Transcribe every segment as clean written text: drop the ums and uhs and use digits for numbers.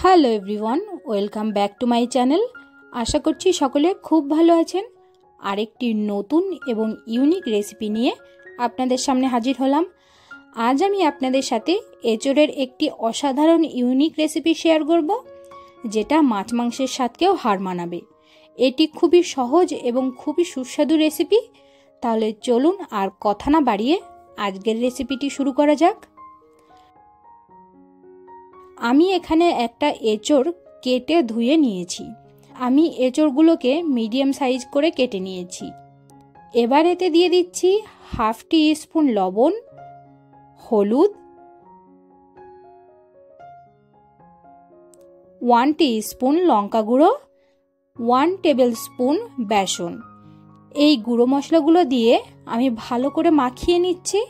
Hello everyone, welcome back to my channel. আশা করছি সকলে খুব ভালো আছেন। আরেকটি নতুন এবং ইউনিক রেসিপি নিয়ে আপনাদের সামনে হাজির হলাম। আজ আমি আপনাদের সাথে এঁচোড়ের একটি অসাধারণ ইউনিক রেসিপি শেয়ার করব, যেটা মাছ মাংসের স্বাদকেও হার মানাবে। এটি খুবই সহজ এবং খুবই সুস্বাদু রেসিপি। তাহলে চলুন আর কথা না বাড়িয়ে আজকের রেসিপিটি শুরু করা যাক। আমি এখানে একটা এঁচোড় কেটে ধুয়ে নিয়েছি। আমি এঁচোড়গুলোকে মিডিয়াম সাইজ করে কেটে নিয়েছি। এবার এতে দিয়ে দিচ্ছি হাফ টি স্পুন লবণ, হলুদ, 1 টিস্পুন লঙ্কা গুঁড়ো, 1 টেবিল স্পুন বেসন। এই গুঁড়ো মশলাগুলো দিয়ে আমি ভালো করে মাখিয়ে নিচ্ছি।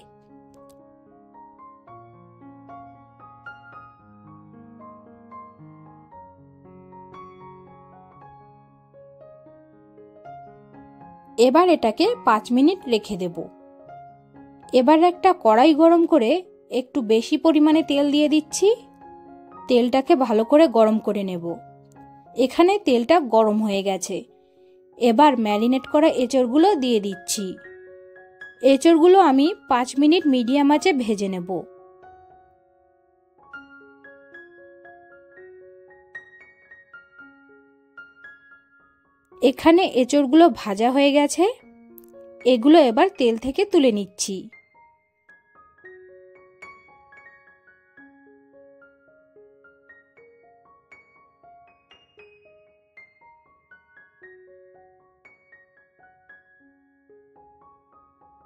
এবার এটাকে 5 মিনিট রেখে দেব। এবার একটা কড়াই গরম করে একটু বেশি পরিমাণে তেল দিয়ে দিচ্ছি। তেলটাকে ভালো করে গরম করে নেব। এখানে তেলটা গরম হয়ে গেছে। এবার ম্যারিনেট করা এঁচোড়গুলো দিয়ে দিচ্ছি। এঁচোড়গুলো আমি 5 মিনিট মিডিয়াম আঁচে ভেজে নেব। এখানে এঁচোড়গুলো ভাজা হয়ে গেছে। এগুলো এবার তেল থেকে তুলে নিচ্ছি।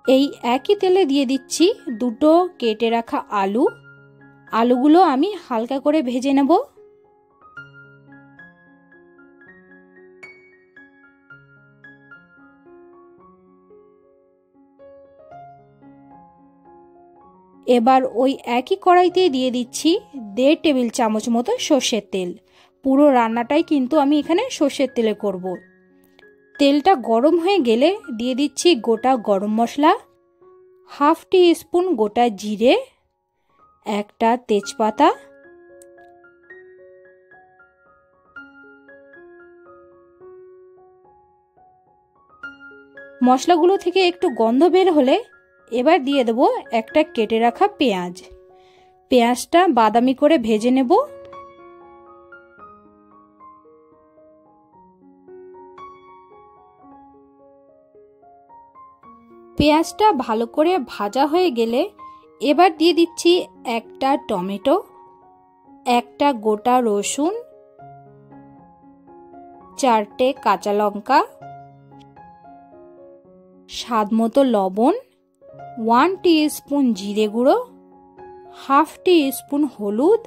এই একই তেলে দিয়ে দিচ্ছি দুটো কেটে রাখা আলু। আলুগুলো আমি হালকা করে ভেজে নেব। এবার ওই একই কড়াইতে দিয়ে দিচ্ছি 1.5 টেবিল চামচ মতো সর্ষের তেল। পুরো রান্নাটাই কিন্তু আমি এখানে সর্ষের তেলে করব। তেলটা গরম হয়ে গেলে দিয়ে দিচ্ছি গোটা গরম মশলা, হাফ টি স্পুন গোটা জিরে, একটা তেজপাতা, মশলাগুলো থেকে একটু গন্ধ বের হলে এবার দিয়ে দেব একটা কেটে রাখা পেঁয়াজ। পেঁয়াজটা বাদামি করে ভেজে নেব। পেঁয়াজটা ভালো করে ভাজা হয়ে গেলে এবার দিয়ে দিচ্ছি একটা টমেটো, একটা গোটা রসুন, 4টে কাঁচা লঙ্কা, স্বাদ মতো লবণ, 1 টিস্পুন জিরে গুঁড়ো, হাফ টি স্পুন হলুদ,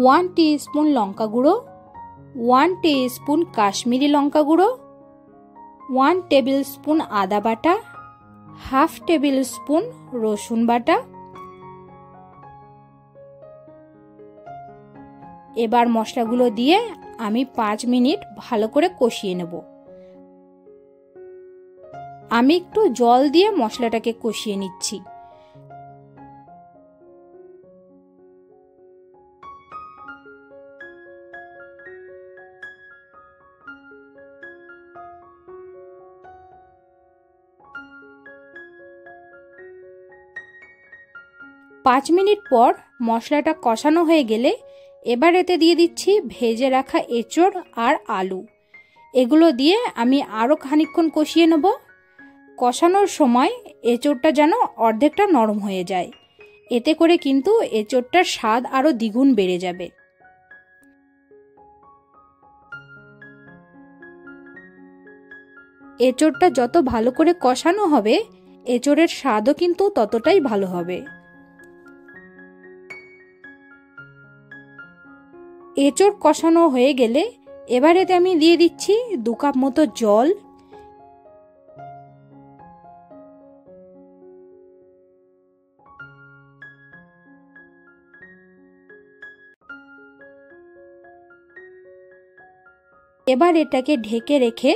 1 টিস্পুন লঙ্কা গুঁড়ো, 1 টিস্পুন কাশ্মীরি লঙ্কা গুঁড়ো, 1 টেবিল স্পুন আদা বাটা, হাফ টেবিল স্পুন রসুন বাটা। এবার মশলাগুলো দিয়ে আমি 5 মিনিট ভালো করে কষিয়ে নেব। আমি একটু জল দিয়ে মশলাটাকে কষিয়ে নিচ্ছি। পাঁচ মিনিট পর মশলাটা কষানো হয়ে গেলে এবার এতে দিয়ে দিচ্ছি ভেজে রাখা এঁচোড় আর আলু। এগুলো দিয়ে আমি আরও খানিকক্ষণ কষিয়ে নেব। কষানোর সময় এঁচোড়টা যেন অর্ধেকটা নরম হয়ে যায়। এতে করে কিন্তু এঁচোড়টার স্বাদ আরও দ্বিগুণ বেড়ে যাবে। এঁচোড়টা যত ভালো করে কষানো হবে, এঁচোড়ের স্বাদও কিন্তু ততটাই ভালো হবে। এঁচোড় কষানো হয়ে গেলে এবার এতে আমি দিয়ে দিচ্ছি 2 কাপ মতো জল। এবার এটাকে ঢেকে রেখে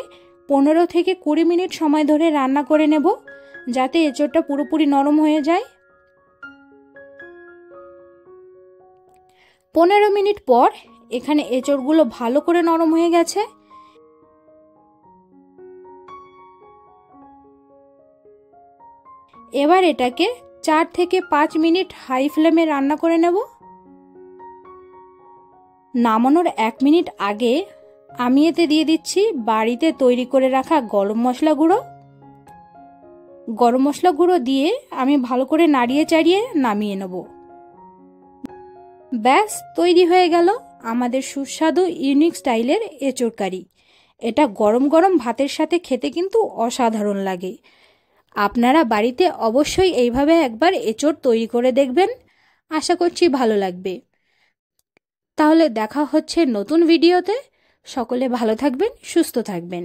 15 থেকে 20 মিনিট সময় ধরে রান্না করে নেব, যাতে এঁচোড়টা পুরোপুরি নরম হয়ে যায়। 15 মিনিট পর এখানে এঁচড়গুলো ভালো করে নরম হয়ে গেছে। এবার এটাকে 4 থেকে 5 মিনিট হাই ফ্লেমে রান্না করে নেব। নামানোর 1 মিনিট আগে আমি এতে দিয়ে দিচ্ছি বাড়িতে তৈরি করে রাখা গরম মশলা গুঁড়ো। গরম মশলা গুঁড়ো দিয়ে আমি ভালো করে নাড়িয়ে চাড়িয়ে নামিয়ে নেব। ব্যাস তৈরি হয়ে গেল আমাদের সুস্বাদু ইউনিক স্টাইলের এঁচড় কারি। এটা গরম গরম ভাতের সাথে খেতে কিন্তু অসাধারণ লাগে। আপনারা বাড়িতে অবশ্যই এইভাবে একবার এঁচড় তৈরি করে দেখবেন, আশা করছি ভালো লাগবে। তাহলে দেখা হচ্ছে নতুন ভিডিওতে। সকলে ভালো থাকবেন, সুস্থ থাকবেন।